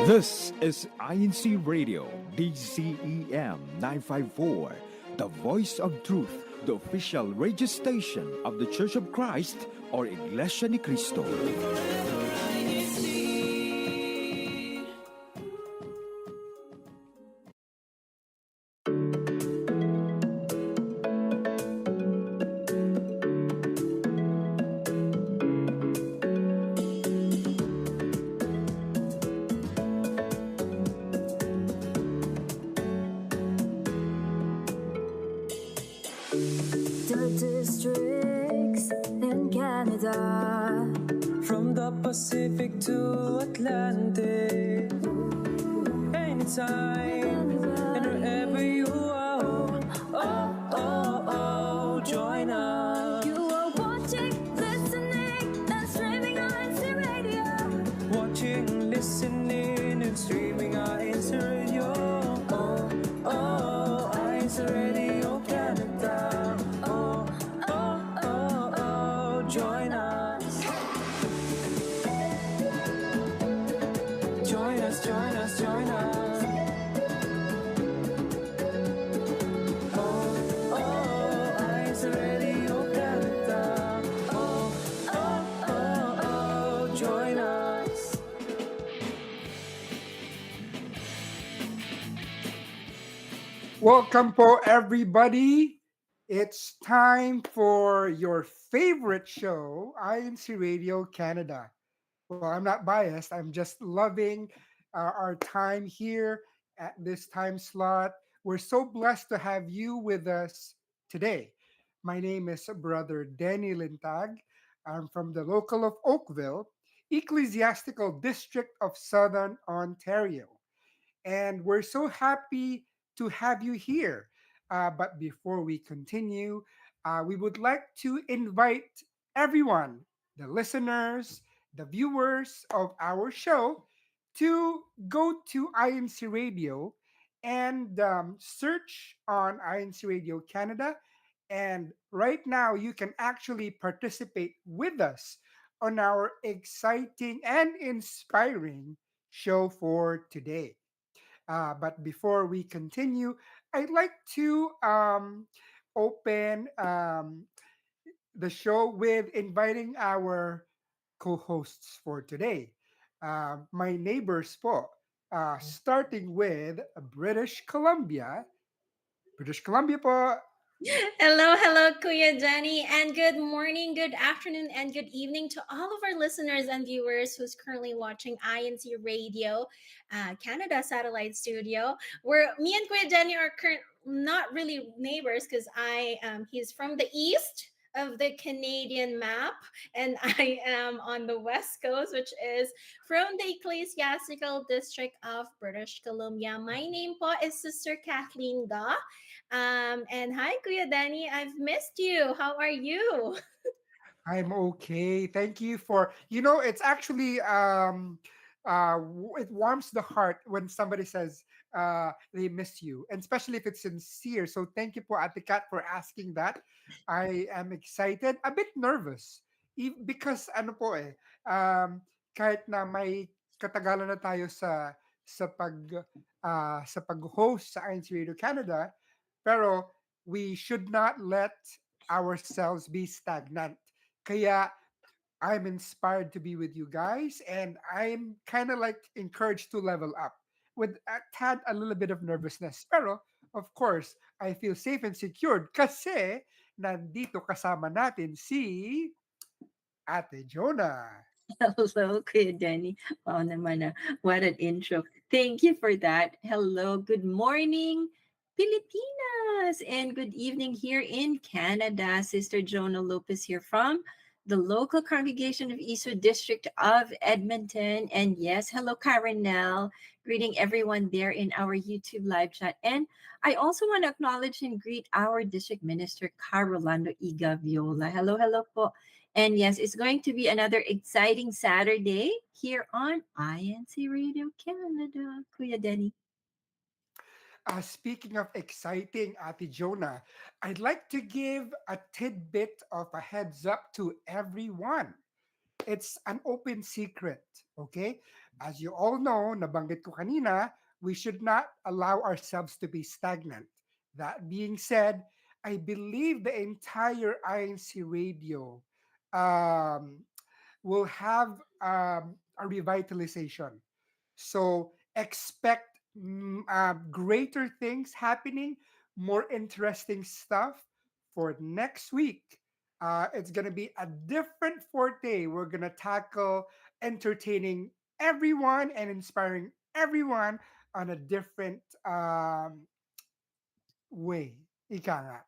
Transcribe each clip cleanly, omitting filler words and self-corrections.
This is INCRadio, DCEM 954, the voice of truth, the official radio station of the Church of Christ or Iglesia ni Cristo. The districts in Canada, from the Pacific to Atlantic, anytime and wherever you are. Join us. you are watching, listening, and streaming on INCRadio. Watching, listening, and streaming our INCRadio. INCRadio Canada. Join us. Join us, join us, join us. INCRadio Canada. Join us. Welcome po everybody. It's time for your favorite show, INC Radio Canada. Well, I'm not biased. I'm just loving our time here at this time slot. We're so blessed to have you with us today. My name is Brother Danny Lintag. I'm from the local of Oakville, Ecclesiastical District of Southern Ontario. And we're so happy to have you here. But before we continue, we would like to invite everyone, the listeners, the viewers of our show, to go to INC Radio and search on INC Radio Canada. And right now, you can actually participate with us on our exciting and inspiring show for today. But before we continue, I'd like to open the show with inviting our co-hosts for today. My neighbors po, starting with British Columbia. British Columbia po. Hello, Kuya Jenny, and good morning, good afternoon, and good evening to all of our listeners and viewers who's currently watching INC Radio, Canada Satellite Studio. Where me and Kuya Jenny are not really neighbors because he's from the east of the Canadian map, and I am on the west coast, which is from the Ecclesiastical District of British Columbia. My name po is Sister Kathleen Ga. And hi, Kuya Danny. I've missed you. How are you? I'm okay. Thank you for, it's actually, it warms the heart when somebody says they miss you, and especially if it's sincere. So thank you po, Ate Kat, for asking that. I am excited, a bit nervous, because ano po kahit na may katagalan na tayo sa pag-host sa INC Radio Canada, pero we should not let ourselves be stagnant. Kaya I'm inspired to be with you guys, and I'm kind of like encouraged to level up with a tad a little bit of nervousness. Pero, of course, I feel safe and secured kasi nandito kasama natin si Ate Jonah. Hello, Kuya Jenny. Wow naman what an intro. Thank you for that. Hello, good morning, Pilipinas, and good evening here in Canada. Sister Jonah Lopez here from the local congregation of Eastwood District of Edmonton. And yes, hello, Karenel. Greeting everyone there in our YouTube live chat. And I also want to acknowledge and greet our district minister, Carolando Iga Viola. Hello po. And yes, it's going to be another exciting Saturday here on INC Radio Canada. Kuya Denny. Speaking of exciting, Ate Jonah, I'd like to give a tidbit of a heads up to everyone. It's an open secret, okay? As you all know, nabanggit ko kanina, we should not allow ourselves to be stagnant. That being said, I believe the entire INC radio um, will have a revitalization. So expect greater things happening, more interesting stuff for next week. It's going to be a different forte. We're going to tackle entertaining everyone and inspiring everyone on a different way. Ika nga,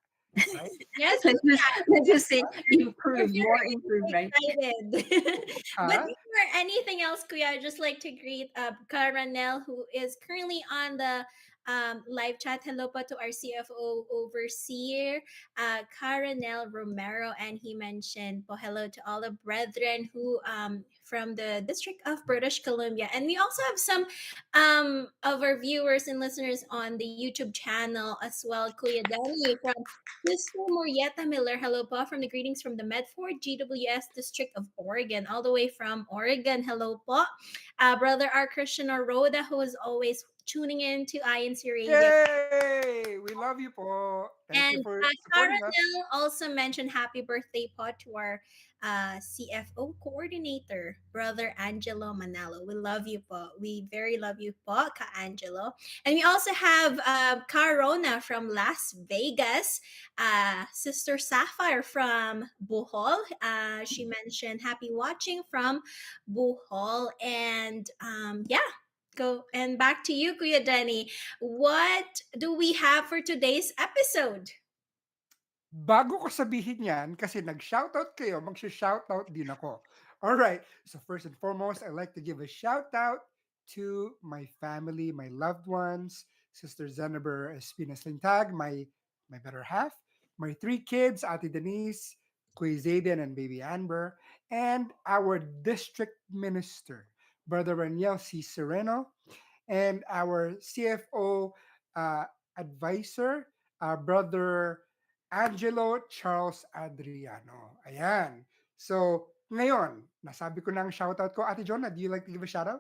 right? Yes, Let's just say we're improve, more improve, very right? excited. But Huh? before anything else, Kuya, I'd just like to greet Karanel, who is currently on the live chat. Hello po to our CFO overseer, Karanel Romero, and he mentioned po hello to all the brethren who from the District of British Columbia. And we also have some of our viewers and listeners on the YouTube channel as well. Kuya Danny from Mr. Morieta Miller, hello po from the greetings from the Medford GWS District of Oregon, all the way from Oregon. Hello po. Brother R. Christian Oroda, who is always tuning in to INC Radio. Yay! We love you po. Thank you And for supporting us. Caramel also mentioned happy birthday po to our CFO coordinator, Brother Angelo Manalo. We love you po. We very love you po, Ka Angelo. And we also have Ka Rona from Las Vegas, Sister Sapphire from Bohol. She mentioned happy watching from Bohol. And yeah, go and back to you, Kuya Denny. What do we have for today's episode? Bago ko sabihin yan, kasi nag-shoutout kayo, mag-shoutout din ako. Alright, so first and foremost, I'd like to give a shout out to my family, my loved ones, Sister Zenaber Espinas Lintag, my better half, my three kids, Ate Denise, Kuya Zayden, and baby Amber, and our district minister, Brother Raniel C. Sereno, and our CFO uh, advisor, Brother Angelo Charles Adriano. Ayan. So, ngayon, nasabi ko na ang shoutout ko. Ate Jonah, do you like to give a shoutout?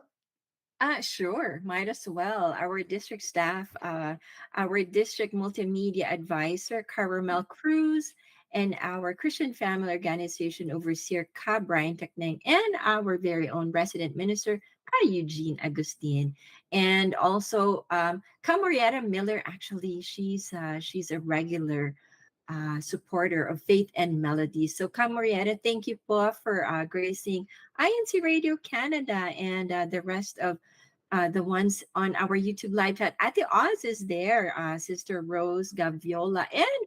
Sure, might as well. Our district staff, our district multimedia advisor, Caramel Cruz, and our Christian Family Organization overseer, Ka Brian Tekneng, and our very own resident minister, Ka Eugene Agustin. And also, Ka Marietta Miller, actually, she's a regular supporter of Faith and Melody. So, Ka Marietta, thank you po for gracing INC Radio Canada and the rest of the ones on our YouTube live chat. Ate Oz is there, Sister Rose Gaviola, and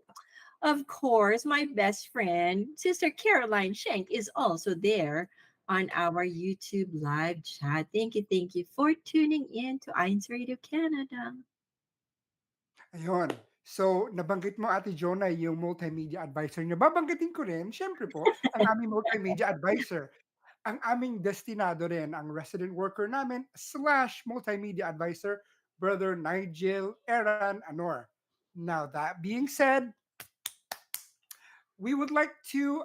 of course, my best friend, Sister Caroline Schenk, is also there on our YouTube live chat. Thank you for tuning in to Eins Radio Canada. Ayun. So, nabanggit mo, Ate Jonah, yung multimedia advisor niyo. Babanggitin ko rin, syempre po, ang aming multimedia advisor. Ang aming destinado rin, ang resident worker namin slash multimedia advisor, Brother Nigel Eran Anor. Now, that being said, we would like to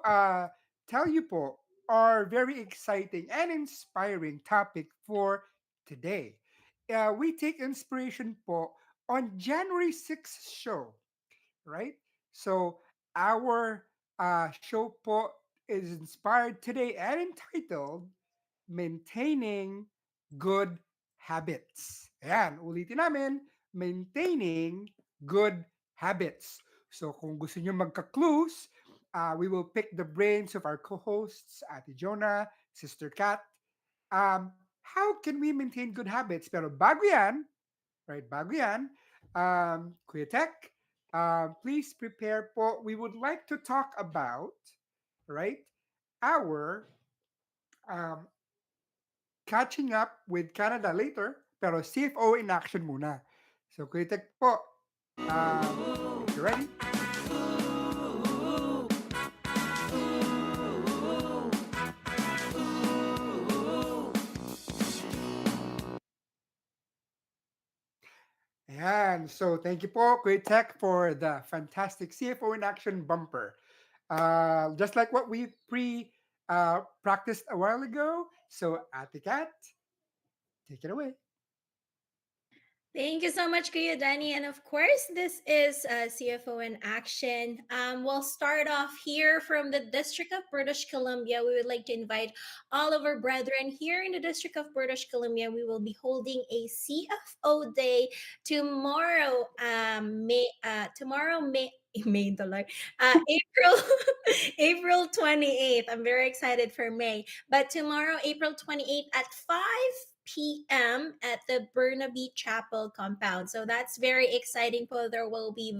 tell you po our very exciting and inspiring topic for today. We take inspiration po on January 6th show, right? So our show po is inspired today and entitled Maintaining Good Habits. Ayan, ulitin namin, Maintaining Good Habits. So kung gusto nyo magka-clues, we will pick the brains of our co-hosts, Ate Jonah, Sister Kat. How can we maintain good habits? Pero bago yan, right, bago yan, Kuya Tech, please prepare po. We would like to talk about, right, our um, catching up with Canada later, pero CFO in action muna. So, Kuya Tech po, if you're ready, ayan. So, thank you po, Kuya Tech, for the fantastic CFO in action bumper. Just like what we practiced a while ago. So, Ate Kat, take it away. Thank you so much, Kuya Danny. And of course, this is CFO in action. We'll start off here from the District of British Columbia. We would like to invite all of our brethren here in the District of British Columbia. We will be holding a CFO Day tomorrow, May the Lord, April April 28th. I'm very excited for May. But tomorrow, April 28th at 5 p.m. at the Burnaby Chapel compound. So that's very exciting po. There will be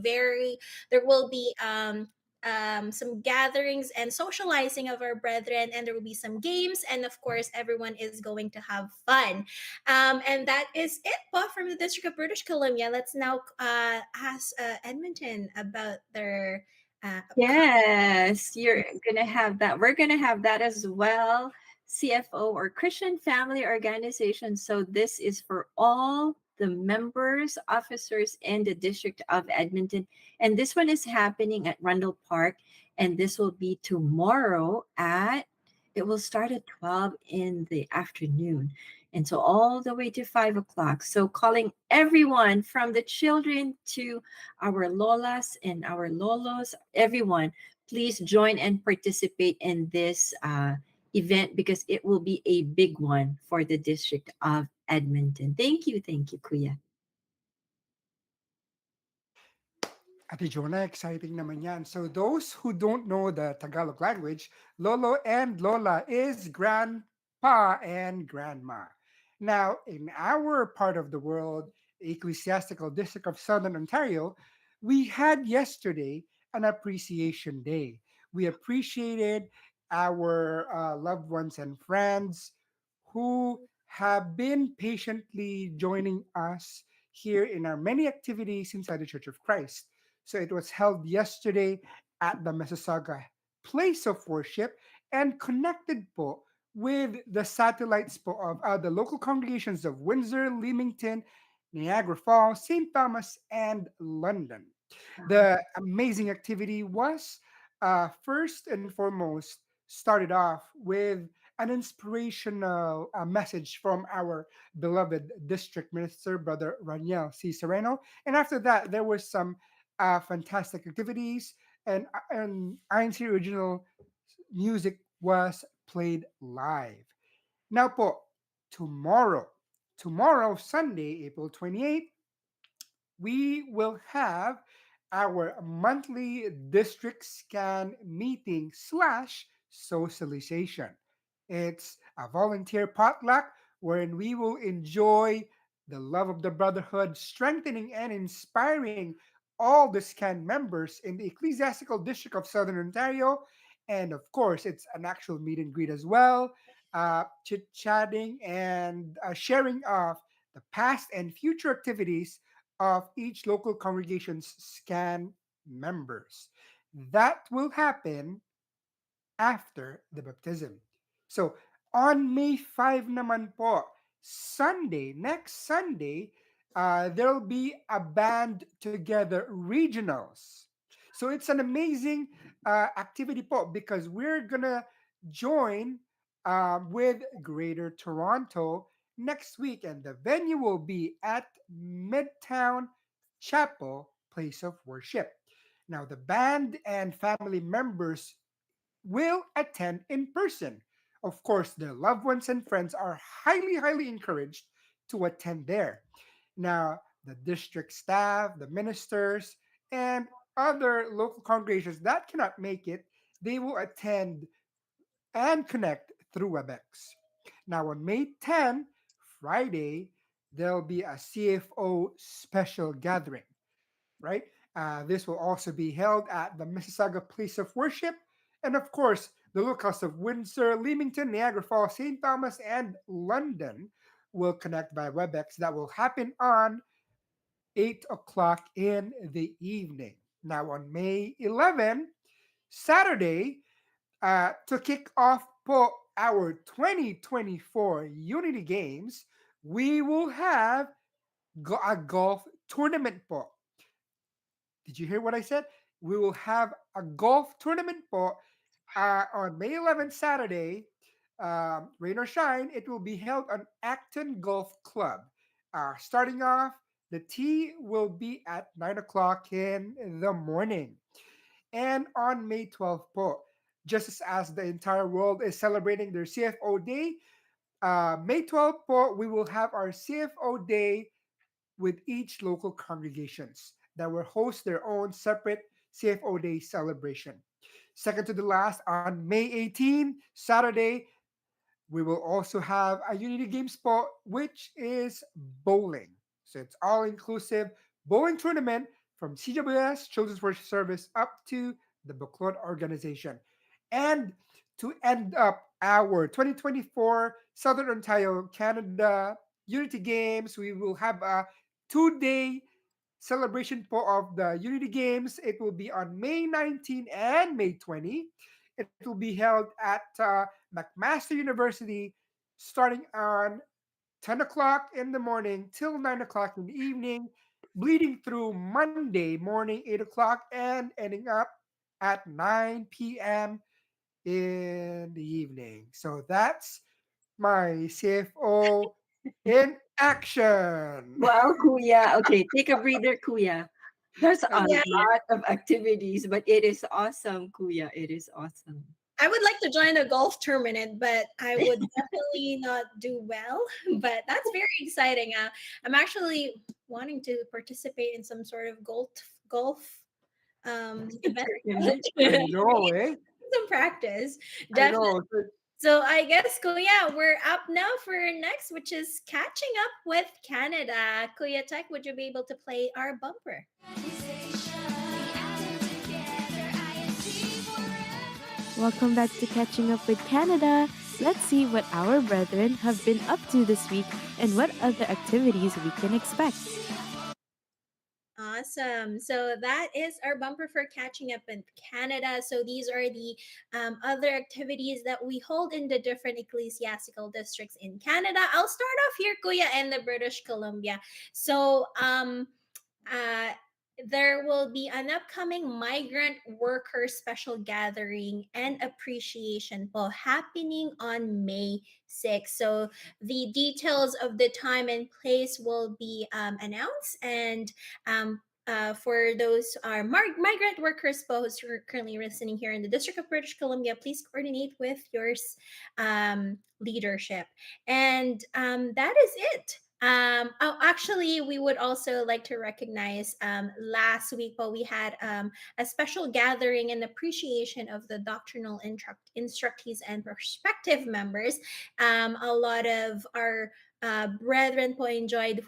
some gatherings and socializing of our brethren, and there will be some games, and of course everyone is going to have fun. And that is it po from the District of British Columbia. Let's now ask Edmonton about their upcoming. Yes, you're gonna have that. We're gonna have that as well. CFO or Christian Family Organization. So this is for all the members, officers in the District of Edmonton. And this one is happening at Rundle Park. And this will be tomorrow at, it will start at 12 in the afternoon. And so all the way to 5 o'clock. So calling everyone from the children to our lolas and our lolos, everyone, please join and participate in this event because it will be a big one for the District of Edmonton. Thank you, Kuya. Ate Jonah, exciting naman yan. So those who don't know the Tagalog language, Lolo and Lola is grandpa and grandma. Now, in our part of the world, Ecclesiastical District of Southern Ontario, we had yesterday an appreciation day. We appreciated our loved ones and friends who have been patiently joining us here in our many activities inside the Church of Christ. So it was held yesterday at the Mississauga place of worship and connected po with the satellites po of the local congregations of Windsor, Leamington, Niagara Falls, St. Thomas, and London. The amazing activity was first and foremost started off with an inspirational message from our beloved district minister, Brother Raniel C. Sereno. And after that, there was some fantastic activities, and INC original music was played live. Now po, tomorrow, tomorrow, Sunday, April 28th, we will have our monthly district scan meeting slash socialization. It's a volunteer potluck wherein we will enjoy the love of the brotherhood, strengthening and inspiring all the scan members in the Ecclesiastical District of Southern Ontario. And of course, it's an actual meet and greet as well, chit chatting and sharing of the past and future activities of each local congregation's scan members. That will happen after the baptism. So, on May 5 naman po, Sunday, next Sunday, there'll be a band together regionals. So it's an amazing activity po because we're gonna join with Greater Toronto next week, and the venue will be at Midtown Chapel Place of Worship. Now, the band and family members will attend in person. Of course, their loved ones and friends are highly, highly encouraged to attend there. Now, the district staff, the ministers, and other local congregations that cannot make it, they will attend and connect through WebEx. Now, on May 10, Friday, there'll be a CFO special gathering, right? This will also be held at the Mississauga Place of Worship. And of course, the locals of Windsor, Leamington, Niagara Falls, St. Thomas, and London will connect by WebEx. That will happen on 8 o'clock in the evening. Now, on May 11, Saturday, to kick off po our 2024 Unity Games, we will have a golf tournament po. Did you hear what I said? We will have a golf tournament po On May 11th, Saturday, rain or shine, it will be held on Acton Golf Club. Starting off, the tea will be at 9 o'clock in the morning. And on May 12th po, just as the entire world is celebrating their CFO Day, May 12th po, we will have our CFO Day with each local congregations that will host their own separate CFO Day celebration. Second to the last, on May 18, Saturday, we will also have a Unity Games po, which is bowling. So it's all inclusive bowling tournament from CWS Children's Worship Service up to the Buklod organization. And to end up our 2024 Southern Ontario, Canada Unity Games, we will have a 2 day celebration po of the Unity Games. It will be on May 19 and May 20. It will be held at McMaster University starting on 10 o'clock in the morning till 9 o'clock in the evening, bleeding through Monday morning, 8 o'clock, and ending up at 9 p.m. in the evening. So that's my CFO in action. Wow, Kuya. Okay, take a breather, Kuya. There's a Thank Yeah, you. lot of activities, but it is awesome, Kuya. It is awesome. I would like to join a golf tournament, but I would definitely not do well. But that's very exciting. I'm actually wanting to participate in some sort of golf event. Tournament. I Right? know, eh? Some practice. I Definitely. know. So I guess Kuya, we're up now for next, which is catching up with Canada. Kuya Tech, would you be able to play our bumper? Welcome back to Catching Up with Canada. Let's see what our brethren have been up to this week and what other activities we can expect. Awesome. So that is our bumper for catching up in Canada. So these are the other activities that we hold in the different ecclesiastical districts in Canada. I'll start off here, Kuya, in the British Columbia. So uh, there will be an upcoming migrant worker special gathering and appreciation po happening on May 6th. So the details of the time and place will be announced, and for those are migrant workers who are currently listening here in the District of British Columbia, please coordinate with your leadership. And that is it. Oh, actually, we would also like to recognize last week, but we had a special gathering in appreciation of the doctrinal instructees and prospective members. A lot of our brethren po enjoyed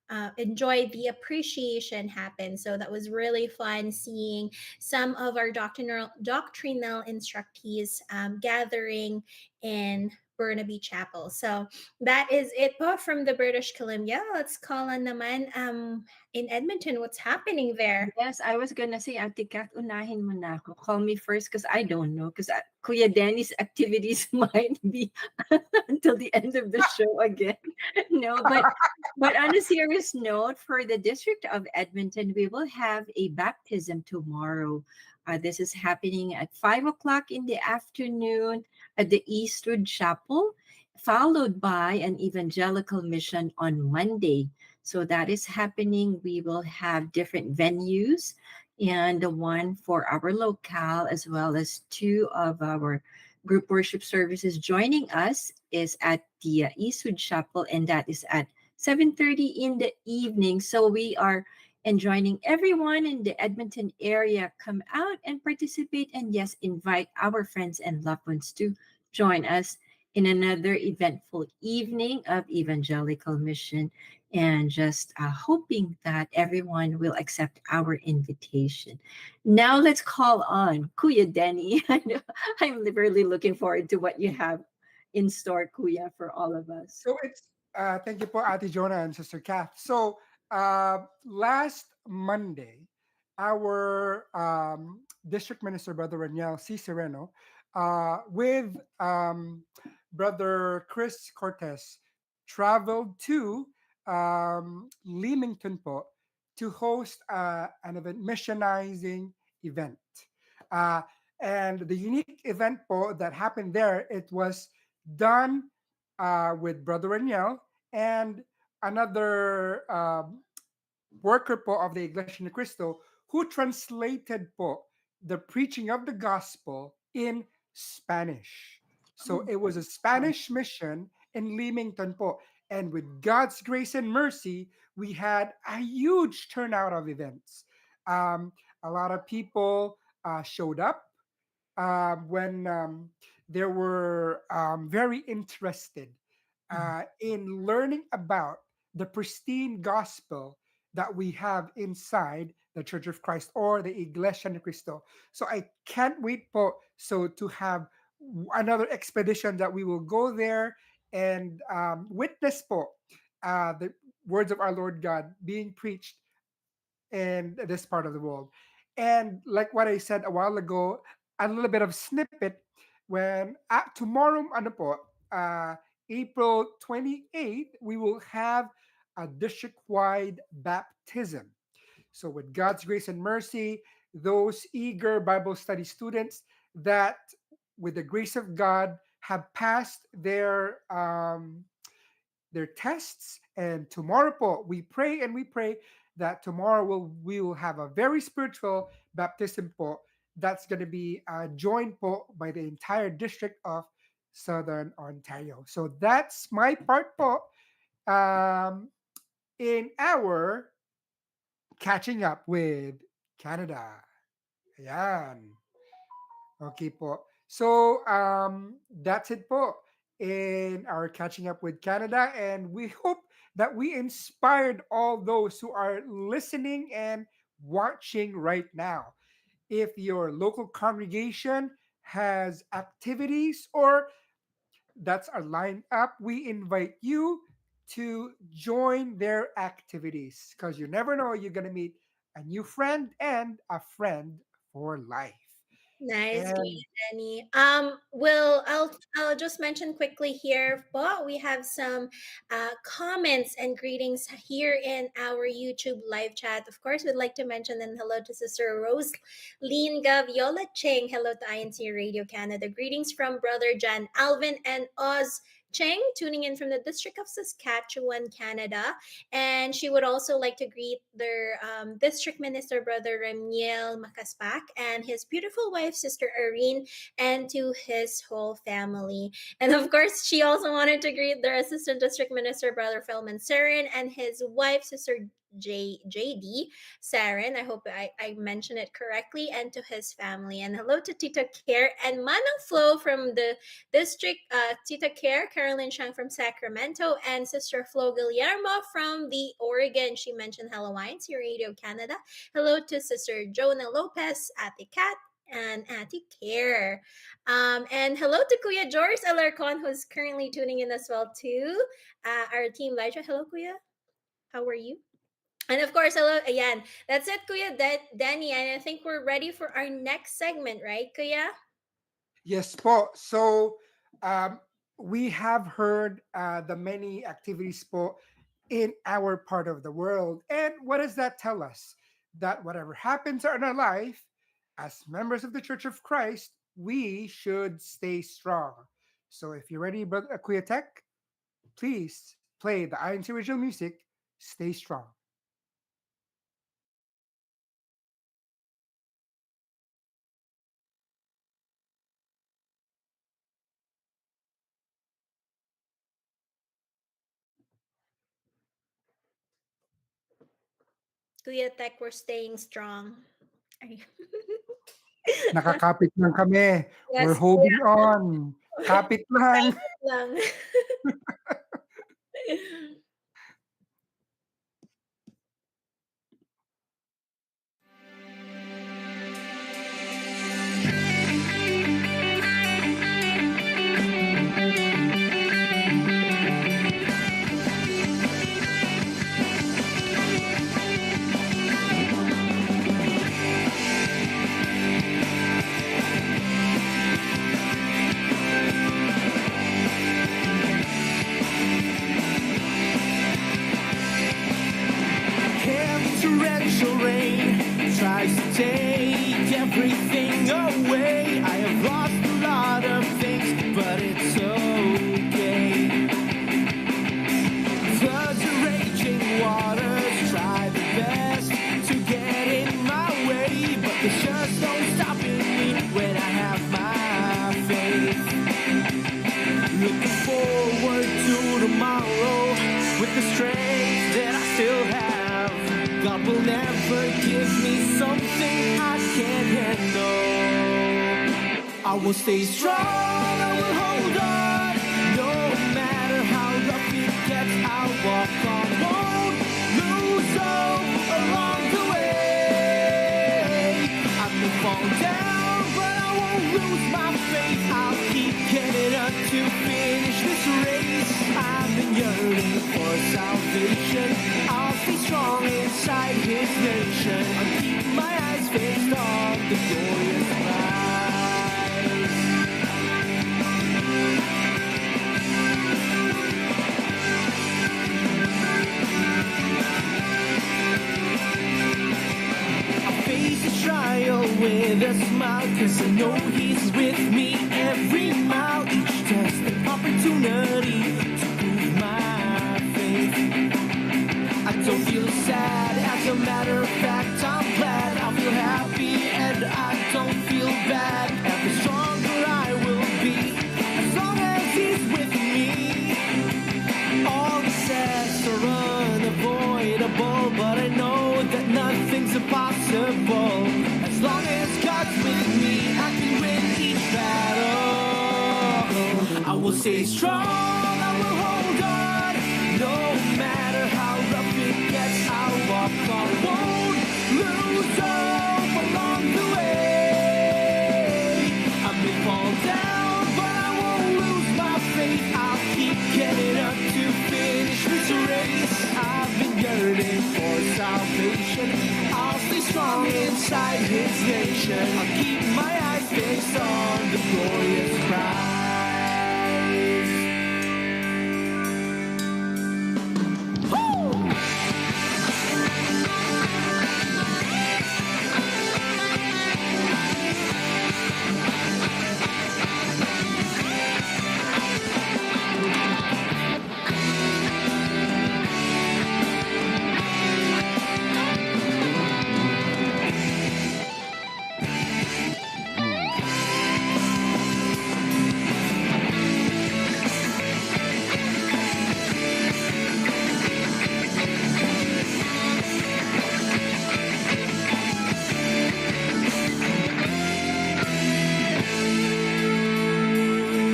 the appreciation happen. So that was really fun seeing some of our doctrinal instructees gathering in Burnaby Chapel. So that is it po from the British Columbia. Let's call on naman in Edmonton. What's happening there? Yes, I was gonna say, Ate Kat, unahin mo na ako. Call me first because I don't know. Because Kuya Danny's activities might be until the end of the show again. No, but on a serious note, for the District of Edmonton, we will have a baptism tomorrow. This is happening at 5 o'clock in the afternoon at the Eastwood Chapel, followed by an evangelical mission on Monday. So that is happening. We will have different venues, and the one for our locale, as well as two of our group worship services joining us, is at the Eastwood Chapel, and that is at 7:30 in the evening. So we are enjoining everyone in the Edmonton area come out and participate, and yes, invite our friends and loved ones to join us in another eventful evening of evangelical mission, and just hoping that everyone will accept our invitation. Now let's call on Kuya Denny. I know I'm really looking forward to what you have in store, Kuya, for all of us. So it's thank you po, Ate Jonah and Sister Kath. So last Monday, our district minister, Brother Raniel C. Sereno, with Brother Chris Cortez, traveled to Leamington po to host an event, missionizing event. Uh, And the unique event po that happened there, it was done with Brother Raniel and another worker po of the Iglesia ni Cristo who translated po the preaching of the gospel in Spanish. So Oh, it was a wow. Spanish mission in Leamington po. And with God's grace and mercy, we had a huge turnout of events. Um, a lot of people showed up when they were very interested Mhm. in learning about the pristine gospel that we have inside the Church of Christ or the Iglesia ni Cristo. So I can't wait po so to have another expedition that we will go there and witness po the words of our Lord God being preached in this part of the world. And like what I said a while ago, a little bit of snippet when tomorrow, ano po, uh, April 28th, we will have a district-wide baptism. So with God's grace and mercy, those eager Bible study students that, with the grace of God, have passed their tests. And tomorrow po, we pray and we pray that tomorrow we will have a very spiritual baptism po that's going to be joined po by the entire district of Southern Ontario. So that's my part po um, in our catching up with Canada. Ayan. Okay po. So that's it po in our catching up with Canada, and we hope that we inspired all those who are listening and watching right now. If your local congregation has activities or that's our lineup, we invite you to join their activities because you never know, you're gonna meet a new friend and a friend for life. Nice, And Kuya Jenny. I'll just mention quickly here, but we have some comments and greetings here in our YouTube live chat. Of course, we'd like to mention and hello to Sister Rose Lean Gaviola Cheng. Hello to INC Radio Canada. Greetings from Brother Jan Alvin and Oz Cheng, tuning in from the District of Saskatchewan, Canada. And she would also like to greet their district minister, Brother Remiel Makaspak, and his beautiful wife, Sister Irene, and to his whole family. And of course, she also wanted to greet their assistant district minister, Brother Philman Sarin, and his wife, Sister JD Sarin. I hope I mentioned it correctly, and to his family. And hello to Tita Care and Manang Flo from the district, Tita Care, Carolyn Shang from Sacramento, and Sister Flo Guillermo from the Oregon. She mentioned Hello Wines, your Radio Canada. Hello to Sister Jonah Lopez, Ate Kat, and Ate Care. And hello to Kuya George Alarcon, who's currently tuning in as well too. Our team live chat. Hello, Kuya. How are you? And of course, hello again. That's it, Kuya Danny. And I think we're ready for our next segment, right, Kuya? yes po. So um, we have heard the many activities po in our part of the world. And what does that tell us? That whatever happens in our life, as members of the Church of Christ, we should stay strong. So if you're ready, Brother Kuya Tech, please play the INC original music, Stay Strong. Kuya Tech, we're staying strong. Ay. Nakakapit lang kami. We're Yes, holding Kuya. on. Kapit lang. Kapit lang. Came torrential rain, tries to take everything away. I have lost a lot of things, but it's okay. Floods and raging waters try their best to get in my way, but there's just no stopping me when I have my faith. Looking forward to tomorrow with the strength that I still have. God will never give me something I can't handle. I will stay strong, I will hold on. No matter how rough it gets, I'll walk on. Won't lose hope along the way. I may fall down, but I won't lose my faith. I'll keep getting up to finish this race. I've been yearning for salvation. I'll stay strong inside His nation. I'll keep my eyes fixed on the glorious prize. I face a trial with a smile, 'cause I know He's with me every mile. Each test an opportunity to prove my faith. I don't feel sad, as a matter of fact, I'm glad. I feel happy and I don't feel bad. Ever stronger I will be, as long as He's with me. All the tests are unavoidable, but I know that nothing's impossible. As long as God's with me, I can win each battle. I will stay strong, I will hold on. No matter how rough it gets, I'll walk on. Won't lose hope along the way. I may fall down, but I won't lose my faith. I'll keep getting up to finish this race. I've been yearning for salvation. I'll stay strong inside His nation. I'll keep my eyes fixed on the glorious prize.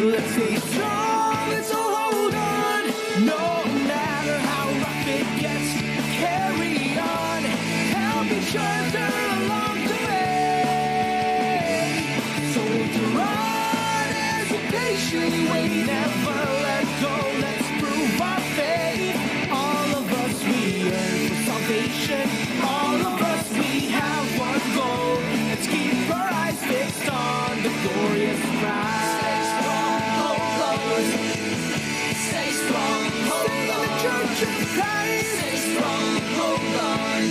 Let's stay strong, let's all hold on. No matter how rough it gets, carry on. Help each other along the way. Soldier on as you patiently wait. Never let go, let's prove our faith. All of us, we yearn for salvation. All of us, we have one goal. Let's keep our eyes fixed on the glorious prize. Stay strong, hold on. The Church of Christ. Stay strong, hold on.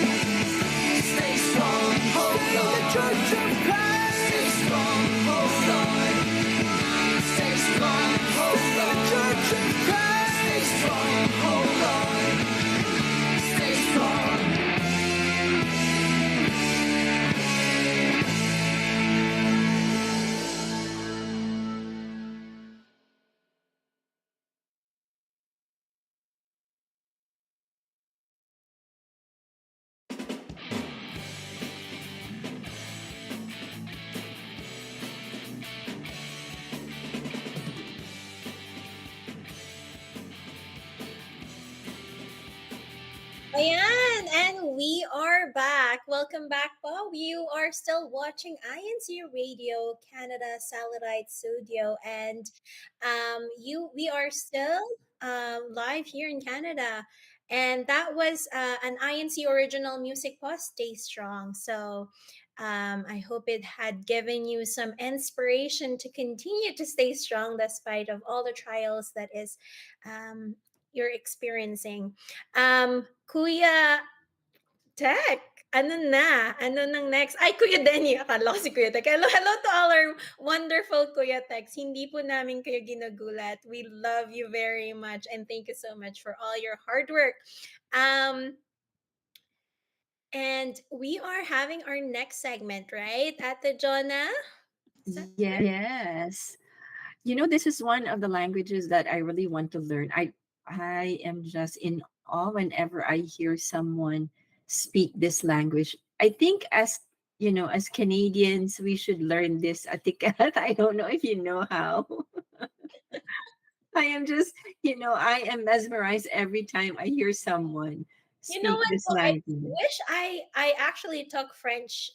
Stay strong, hold on. The Church of Christ. Stay strong, hold on. Stay strong, hold on. The Church of Christ. Stay strong, hold on. Stay strong. Ayan, and we are back. Welcome back, Bob. You are still watching INC Radio Canada Satellite Studio, and we are still live here in Canada. And that was an INC original music post, Stay Strong. So I hope it had given you some inspiration to continue to stay strong despite of all the trials that is you're experiencing. Kuya Tech. Ano na? Ano nang next? Ay, Kuya Denny. Akala ko si Kuya Tech. Hello, hello to all our wonderful Kuya Techs. Hindi po namin kayo ginugulat. We love you very much and thank you so much for all your hard work. Um, and we are having our next segment, right? Ate Jonah? Is that correct? Yes. This is one of the languages that I really want to learn. I am just in awe whenever I hear someone speak this language. I think as Canadians, we should learn this etiquette. I don't know if you know how. I am just, I am mesmerized every time I hear someone You know speak what? this So I language. wish I actually took French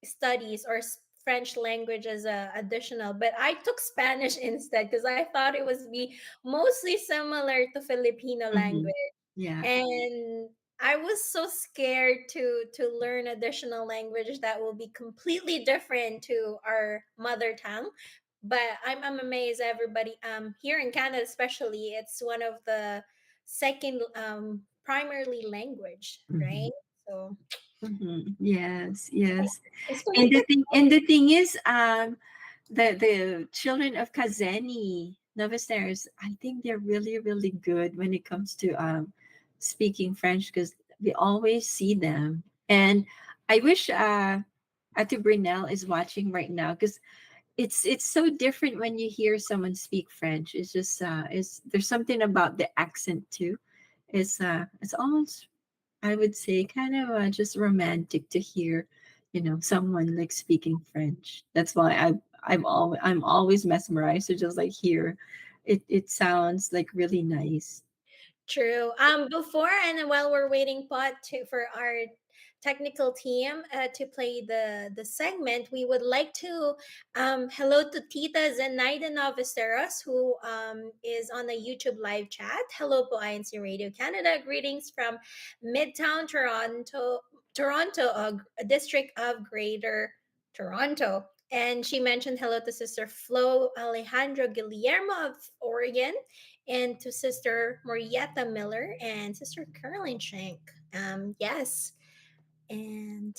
studies or French language as a additional, but I took Spanish instead because I thought it was be mostly similar to Filipino Hmm. language, Yeah. and I was so scared to learn additional language that will be completely different to our mother tongue. But I'm amazed everybody here in Canada especially it's one of the second primarily language, Hmm. right? So Yes, yes. it's Kuya And the thing is, the children of Kazeni Noviceros, I think they're really, really good when it comes to speaking French because we always see them. And I wish Ate Brunel is watching right now because it's so different when you hear someone speak French. It's just it's there's something about the accent too. It's almost, I would say, kind of just romantic to hear, someone like speaking French. That's why I'm always mesmerized to just like hear. It sounds like really nice. True. Before and then while we're waiting pot to for our technical team to play the segment, we would like to hello to Tita Zenaida Noviceros who is on the YouTube live chat. Hello po INC Radio Canada. Greetings from Midtown Toronto, district of Greater Toronto. And she mentioned hello to Sister Flo Alejandro Guillermo of Oregon and to Sister Morietta Miller and Sister Caroline Shank. Yes, and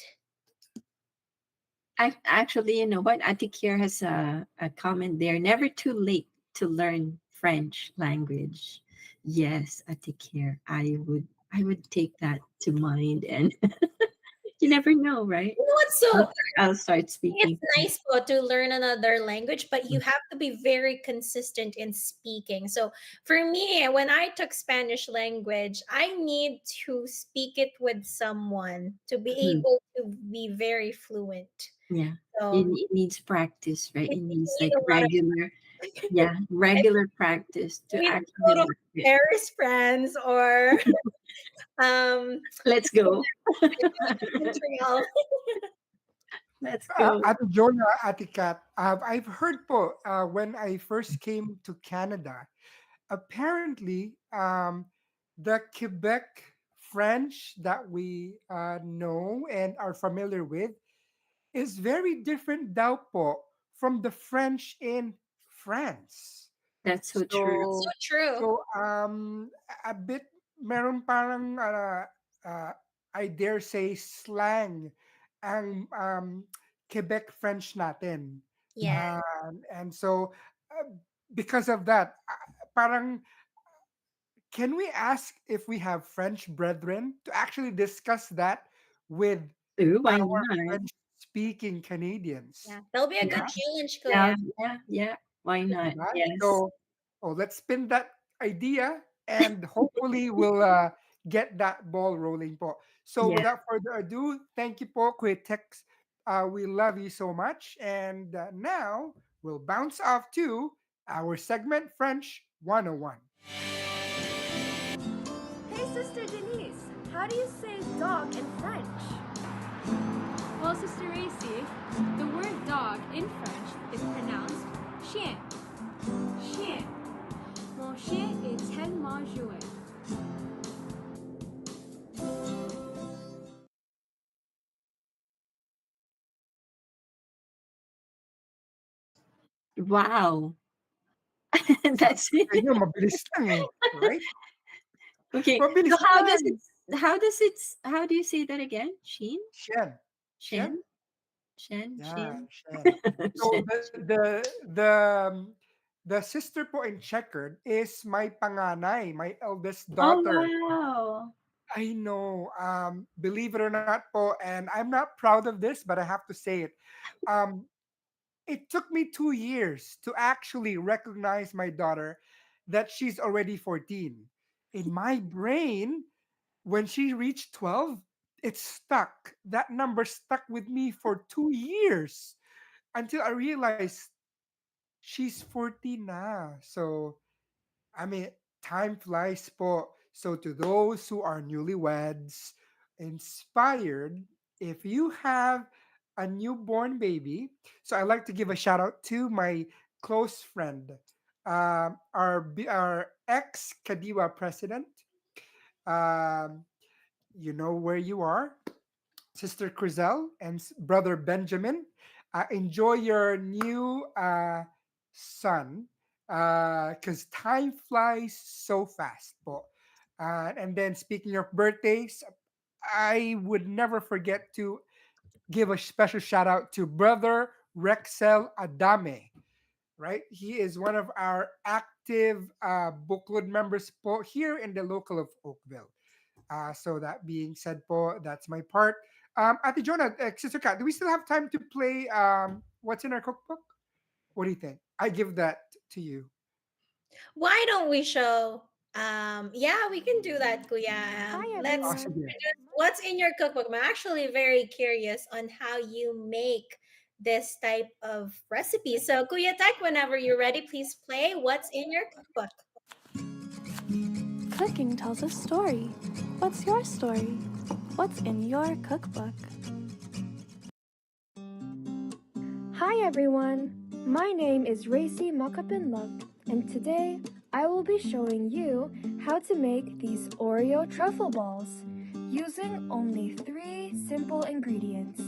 Actually, you know what? Atikir has a comment there. Never too late to learn French language. Yes, Atikir. I would take that to mind, and you never know, right? you know what? I'll, So I'll start it's speaking French. nice po to learn another language, but you have to be very consistent in speaking. So for me, when I took Spanish language, I need to speak it with someone to be Mhm. able to be very fluent. Yeah. It, So it needs practice, right? it It needs need like a lot of regular, yeah, regular practice to we actually go to learn it. Paris, France, or um Let's go. Montreal. Let's go. Ate Jonah, Ate Kat, I've heard po when I first came to Canada, apparently the Quebec French that we know and are familiar with is very different daw po from the French in France. That's so true. So So true. a bit meron parang I dare say slang ang Quebec French natin. Yeah. And so uh, because of that, parang can we ask if we have French brethren to actually discuss that with Ooh, why our not? French speaking Canadians? Yeah. That'll be a good Yeah. challenge, Yeah, Kuya. yeah, yeah. Why not? Right? Yes. So, let's spin that idea and hopefully we'll get that ball rolling po. So, Yeah. without further ado, thank you po, Quitex. We love you so much. And now we'll bounce off to our segment French 101. Hey, Sister Denise, how do you say dog in French? Well, Sister Racy, the word dog in French is pronounced chien. Chien. Mon chien est tellement joué. Wow. Sabi That's ko sa inyo, mabilis lang eh. Right? okay. So Mabilis how does it lang. How do you say that again? Sheen? Shen. Shen? Shen? Shen? Yeah, Shin? Shen. So Shen. the sister po in checkered is my panganay, my eldest Oh daughter. wow. I know. Believe it or not po, and I'm not proud of this, but I have to say it. Um, it took me 2 years to actually recognize my daughter that she's already 14. In my brain, when she reached 12, it stuck. That number stuck with me for 2 years until I realized she's 14 now. So, I mean, time flies po. So, to those who are newlyweds, inspired, if you have a newborn baby, so I like to give a shout out to my close friend, our ex Kadiwa president. Um, you know where you are, Sister Crizel and Brother Benjamin. Enjoy your new son because time flies so fast po. And then speaking of birthdays, I would never forget to give a special shout out to Brother Rexel Adame, right? He is one of our active book club members po here in the local of Oakville. So that being said po, that's my part. Ate Jonah, Sister Kat, do we still have time to play What's in Our Cookbook? What do you think? I give that to you. Why don't we show? Yeah, we can do that, Kuya. Hi Let's Awesome. everyone. Yeah. introduce what's in your cookbook. I'm actually very curious on how you make this type of recipe. So, Kuya Tek, whenever you're ready, please play what's in your cookbook. Cooking tells a story. What's your story? What's in your cookbook? Hi everyone. My name is Racy Makapinluk, and today I will be showing you how to make these Oreo truffle balls using only 3 simple ingredients.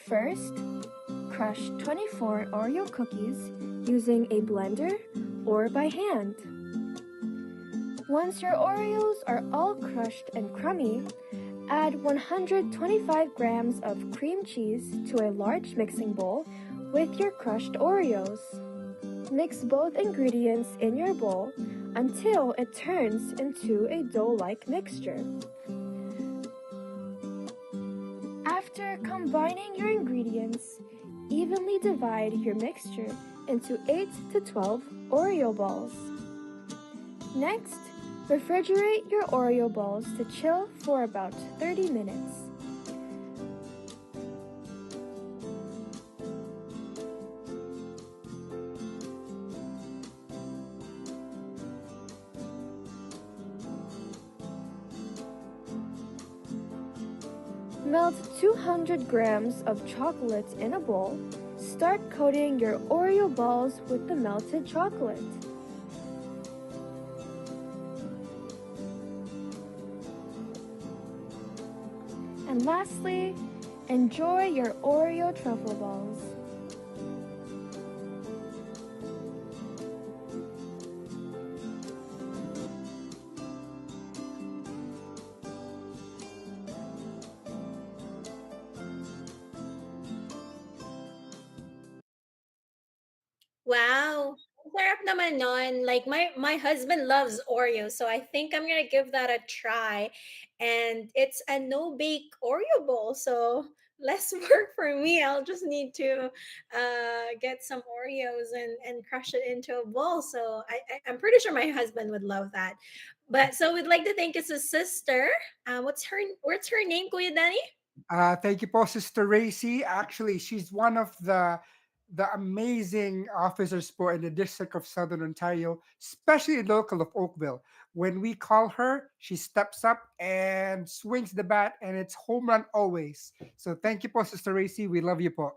First, crush 24 Oreo cookies using a blender or by hand. Once your Oreos are all crushed and crummy, add 125 grams of cream cheese to a large mixing bowl with your crushed Oreos. Mix both ingredients in your bowl until it turns into a dough-like mixture. After combining your ingredients, evenly divide your mixture into 8 to 12 Oreo balls. Next, refrigerate your Oreo balls to chill for about 30 minutes. Melt 200 grams of chocolate in a bowl. Start coating your Oreo balls with the melted chocolate. And lastly, enjoy your Oreo truffle balls. Wow. Ang sarap naman nun. Like my husband loves Oreo, so I think I'm gonna give that a try. And it's a no bake Oreo bowl, so less work for me. I'll just need to get some Oreos and crush it into a bowl. So I'm pretty sure my husband would love that. But so we'd like to thank his sister. What's her name, Kuya Danny? Thank you po, Sister Racy. Actually, she's one of the amazing officers po in the District of Southern Ontario, especially local of Oakville. When we call her, she steps up and swings the bat, and it's home run always. So thank you po, Sister Racy. We love you po.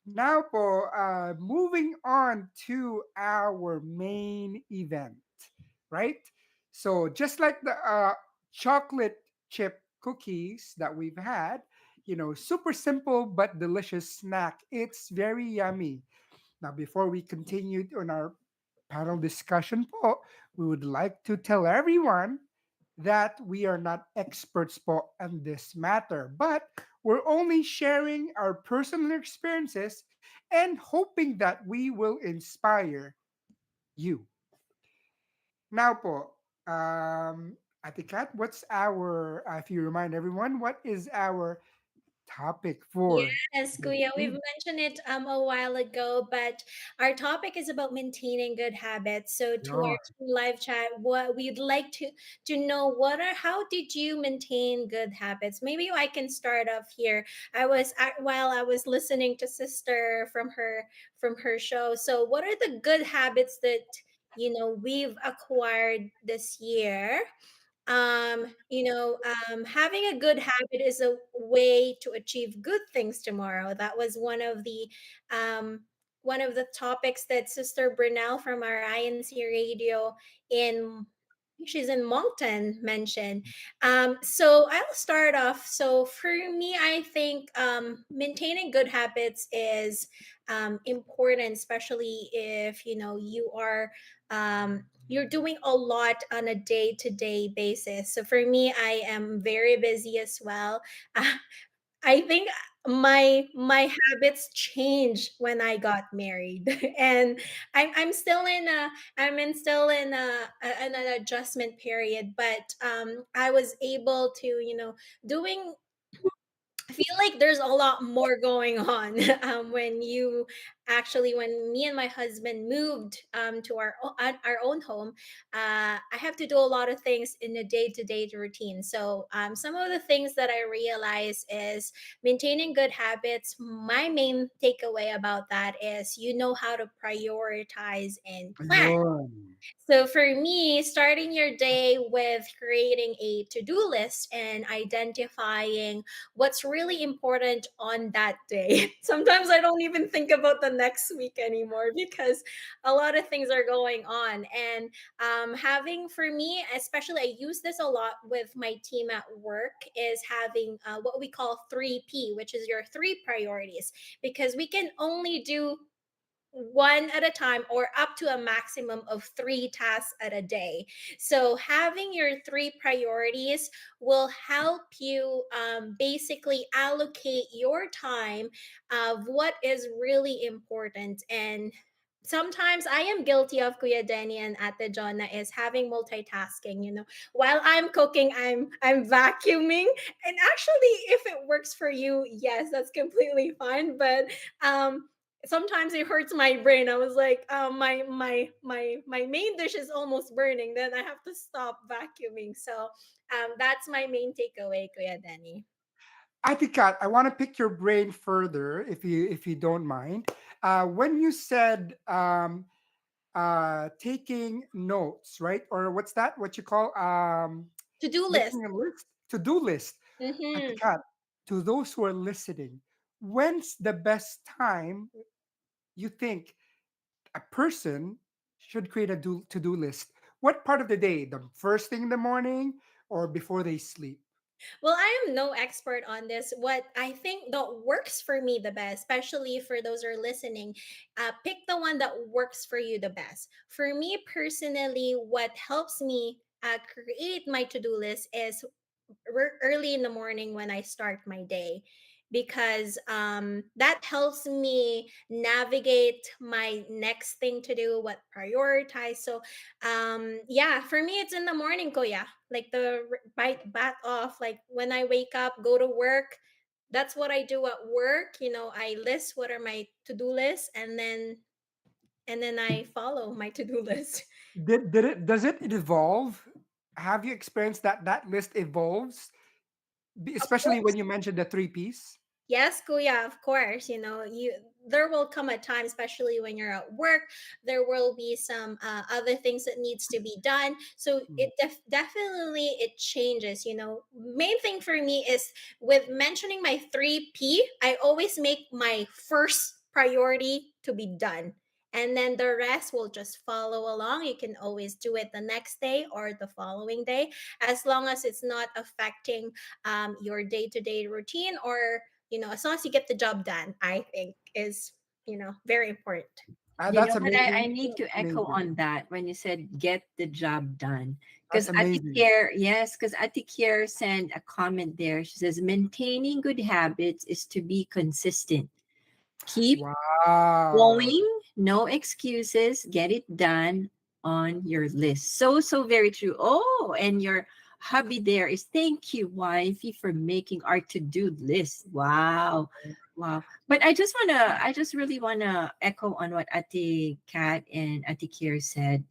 Now po, moving on to our main event, right? So just like the chocolate chip cookies that we've had, super simple but delicious snack. It's very yummy. Now, before we continue on our panel discussion po, we would like to tell everyone that we are not experts po on this matter, but we're only sharing our personal experiences and hoping that we will inspire you. Now po, Ate Kat, what's our, if you remind everyone, what is our topic for Yes, this Kuya, we've week? mentioned it a while ago, but our topic is about maintaining good habits. So to our Yun. team live chat, what we'd like to know, what are how did you maintain good habits? Maybe I can start off here. While I was listening to Sister from her show. So what are the good habits that we've acquired this year? Having a good habit is a way to achieve good things tomorrow. That was um one of the topics that Sister Brunel from our INC radio in she's in Moncton mentioned. So I'll start off. So for me, I think maintaining good habits is important, especially if you're doing a lot on a day-to-day basis. So for me, I am very busy as well. I think my habits changed when I got married, and still in an adjustment period. But I was able to doing I feel like there's a lot more going on when me and my husband moved to our own home. I have to do a lot of things in a day to day routine. So some of the things that I realize is maintaining good habits. My main takeaway about that is you know how to prioritize and plan. Ayun. So for me, starting your day with creating a to-do list and identifying what's really important on that day. Sometimes I don't even think about the next week anymore because a lot of things are going on. And having for me, especially I use this a lot with my team at work, is having what we call 3P, which is your three priorities, because we can only do one at a time or up to a maximum of three tasks at a day. So, having your three priorities will help you basically allocate your time of what is really important. And sometimes I am guilty of Kuya Denny and Ate Jonna is having multitasking. While I'm cooking, I'm vacuuming. And actually, if it works for you, yes, that's completely fine. But sometimes it hurts my brain. I was like, my main dish is almost burning. Then I have to stop vacuuming. So that's my main takeaway, Kuya Denny. Ate Kat, I want to pick your brain further, if you don't mind. When you said taking notes, right? Or what's that? What you call To do list. making a list, to do list. Ate Mm-hmm. Kat, to those who are listening, when's the best time you think a person should create a to do list? What part of the day? The first thing in the morning or before they sleep? Well, I am no expert on this. What I think that works for me the best, especially for those who are listening, pick the one that works for you the best. For me personally, what helps me create my to do list is early in the morning when I start my day, because that helps me navigate my next thing to do, what prioritize. So yeah, for me it's in the morning, Kuya. Like the bite bat off, like when I wake up, go to work. That's what I do at work. I list what are my to-do lists, and then I follow my to-do list. Did it does it evolve? Have you experienced that that list evolves, Of especially when course. you mentioned the three piece? Yes, Kuya, of course. There will come a time, especially when you're at work, there will be some other things that needs to be done. So Mm. definitely it changes. Main thing for me is with mentioning my 3P, I always make my first priority to be done. And then the rest will just follow along. You can always do it the next day or the following day, as long as it's not affecting your day to day routine, or as long as you get the job done, I think is very important. You know That's what? I amazing. need to echo Amazing. on that when you said get the job done. That's Because amazing. Atikir, yes, because Atikir sent a comment there. She says, maintaining good habits is to be consistent. Keep Wow. going, no excuses, get it done on your list. So, so very true. Oh, and your hubby there is thank you, wifey, for making our to-do list. Wow. Wow. But I just really wanna echo on what Ate Kat and Ate Kier said,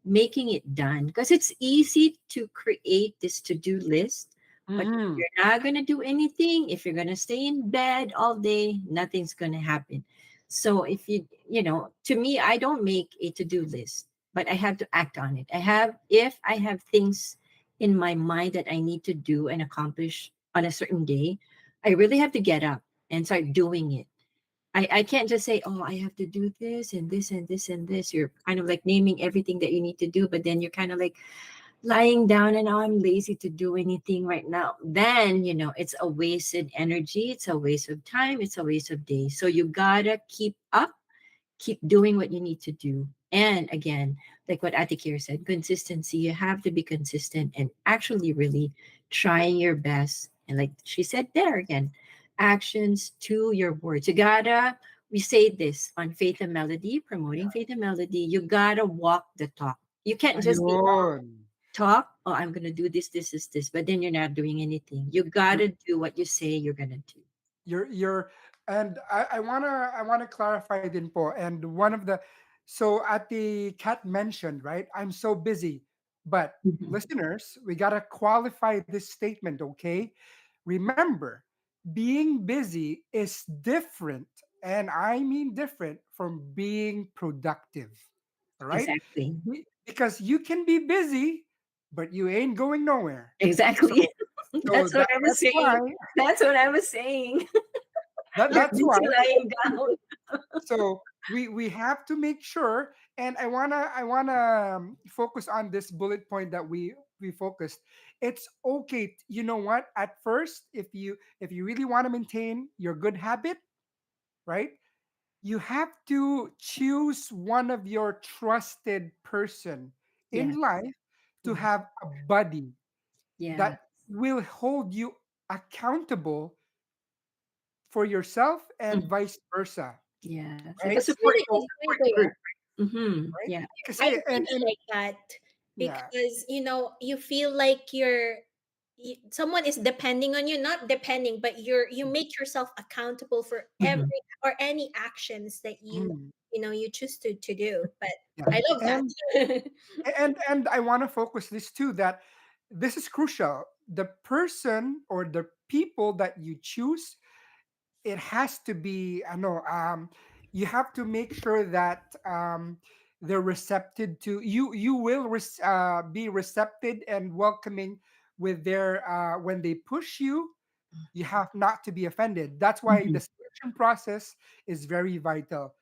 making it done. Because it's easy to create this to-do list, but if Hmm. you're not gonna do anything, if you're gonna stay in bed all day, nothing's gonna happen. So if to me, I don't make a to-do list, but I have to act on it. If I have things in my mind that I need to do and accomplish on a certain day, I really have to get up and start doing it. I can't just say, oh, I have to do this and this and this and this. You're kind of like naming everything that you need to do, but then you're kind of like lying down and, oh, I'm lazy to do anything right now. Then, it's a wasted energy. It's a waste of time. It's a waste of days. So you gotta keep up, keep doing what you need to do. And again, like what Atikir said, consistency. You have to be consistent and actually really trying your best. And like she said there again, actions to your words. We say this on Faith and Melody, promoting Faith and Melody, you gotta walk the talk. You can't just be Ayun. talk, oh, I'm gonna do this, this is this, but then you're not doing anything. You gotta do what you say you're gonna do. You're and I wanna clarify din po. And one of the so at the cat mentioned, right? I'm so busy. But Mhm. listeners, we gotta qualify this statement, okay? Remember, being busy is different, and I mean different from being productive. All right? Exactly. Because you can be busy, but you ain't going nowhere. So Exactly. so That's what I was that's why saying. That's what I was saying. You're that's why busy lying down. so we have to make sure, and I wanna focus on this bullet point that we focused. It's okay, you know what, at first, if you really want to maintain your good habit, right, you have to choose one of your trusted person Yeah. in life to Yeah. have a buddy Yeah. that will hold you accountable for yourself and Mhm. vice versa, Yes. Like a right? supporting So group. Mm-hmm. right? Yeah. I Kasi really and like that yeah. because you feel like someone is depending on you, not depending, but you make yourself accountable for Mm-hmm. every or any actions that Mm, you choose to do. But yeah. I love that. And I want to focus this too, that this is crucial. The person or the people that you choose, it has to be I know you have to make sure that they're receptive to you. You will be receptive and welcoming with their when they push you. You have not to be offended. That's why Mm-hmm. the selection process is very vital.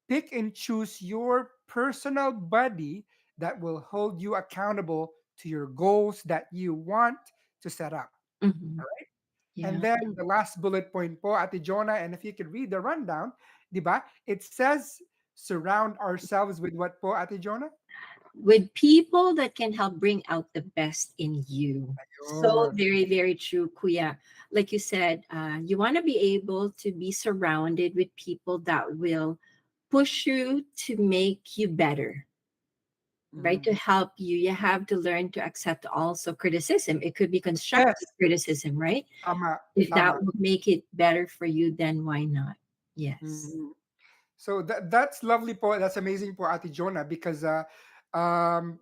Pick and choose your personal buddy that will hold you accountable to your goals that you want to set up. Mm-hmm. All right. And Yeah. then the last bullet point po, Ate Jonah, and if you could read the rundown, di ba? It says surround ourselves with what po, Ate Jonah? With people that can help bring out the best in you. So Yun. very, very true, Kuya. Like you said, you want to be able to be surrounded with people that will push you to make you better, right? Mm. To help you. You have to learn to accept also criticism. It could be constructive Yes. criticism, right? Tama. If that Tama. would make it better for you, then why not? Yes. Mhm. So that's lovely po. That's amazing po, Ate Jonah, because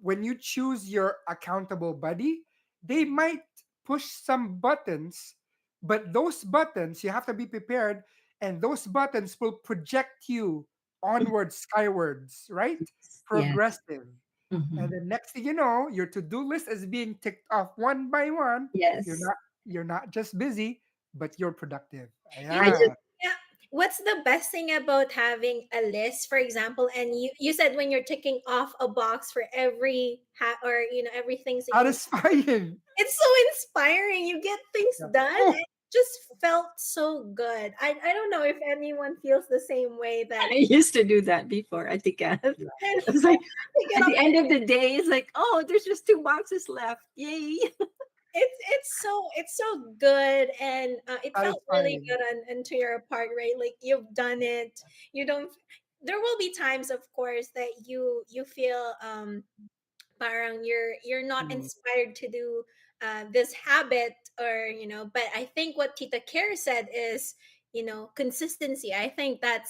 when you choose your accountable buddy, they might push some buttons, but those buttons you have to be prepared, and those buttons will project you onwards, skywards, right? Yes. Progressive. And Hmm. the next thing you know, your to-do list is being ticked off one by one. You're Yes. not you're not just busy, but you're productive. You I know, just Yeah. yeah. What's the best thing about having a list, for example, and you said when you're ticking off a box for every or everything that you Satisfying. it's so inspiring. You get things Yeah. done. Oh, just felt so good. I don't know if anyone feels the same way that I used to do that before. I think Yeah. and it was like pick it at up. the end of the day, it's like, oh, there's just two boxes left. Yay! It's so good, and it felt really Satisfying. good into your part, right? Like you've done it. You don't. There will be times, of course, that you feel parang you're not Mm, inspired to do this habit, or but I think what Tita Care said is, consistency. I think that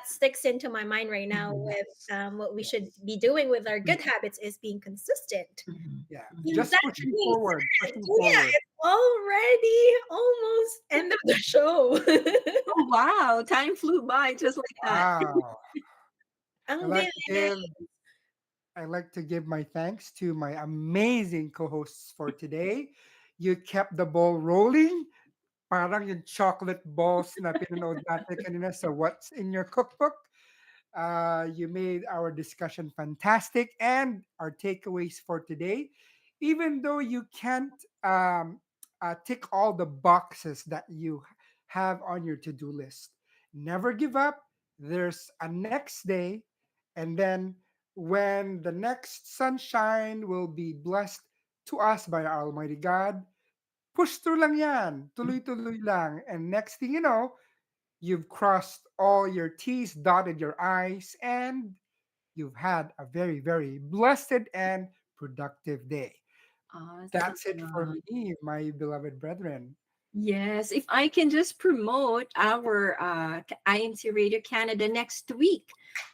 sticks into my mind right now Mhm. with yes. what we should Yes. be doing with our Mm, good habits is being consistent. Mhm. yeah. And Mhm. that Just pushing being forward. said, Pushing yeah, forward. it's already almost end of the show. Oh wow, time flew by just like that. Wow. I Ang like to bilis. give I like to give my thanks to my amazing co-hosts for today. You kept the ball rolling. Parang yung chocolate balls na pinanood natin kanina sa What's in Your Cookbook. You made our discussion fantastic and our takeaways for today. Even though you can't tick all the boxes that you have on your to do list, never give up. There's a next day, and then when the next sunshine will be blessed to us by our Almighty God, push through lang yan. Tuloy-tuloy lang. And next thing you know, you've crossed all your T's, dotted your I's, and you've had a very, very blessed and productive day. That's it for Awesome. me, my beloved brethren. Yes, if I can just promote our INC Radio Canada next week.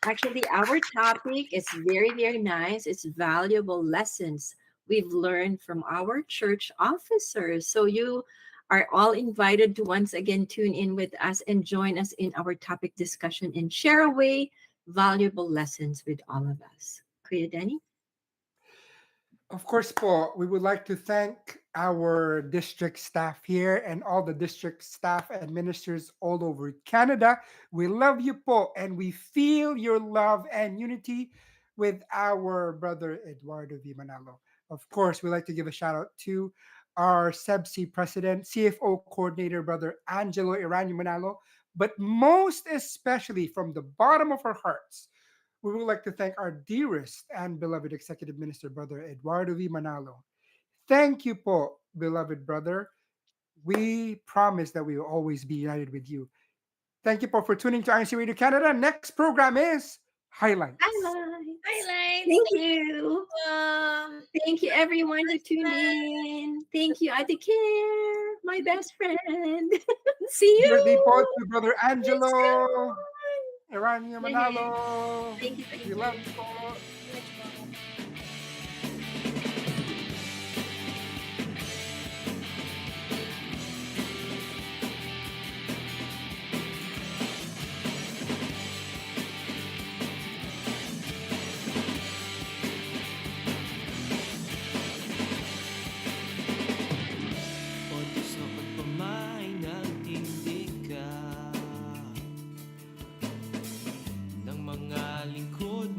Actually, our topic is very, very nice. It's valuable lessons we've learned from our church officers. So you are all invited to once again tune in with us and join us in our topic discussion and share away valuable lessons with all of us. Kuya Denny? Of course, po, we would like to thank our district staff here and all the district staff and ministers all over Canada. We love you, po, and we feel your love and unity with our brother Eduardo V. Manalo. Of course, we'd like to give a shout out to our CEBSI president, CFO coordinator, brother Angelo Iranio Manalo, but most especially from the bottom of our hearts, we would like to thank our dearest and beloved Executive Minister, Brother Eduardo V. Manalo. Thank you, po, beloved brother. We promise that we will always be united with you. Thank you, po, for tuning to INC Radio Canada. Next program is Highlights. Highlights. Highlights. Thank you. Um, Thank you, everyone who tuned in. Thank you, Ate Care, my best friend. See Birthday po you to Brother next Angelo, time. Iranio Yeah. Manalo. Thank you, thank We love you. you po. much more.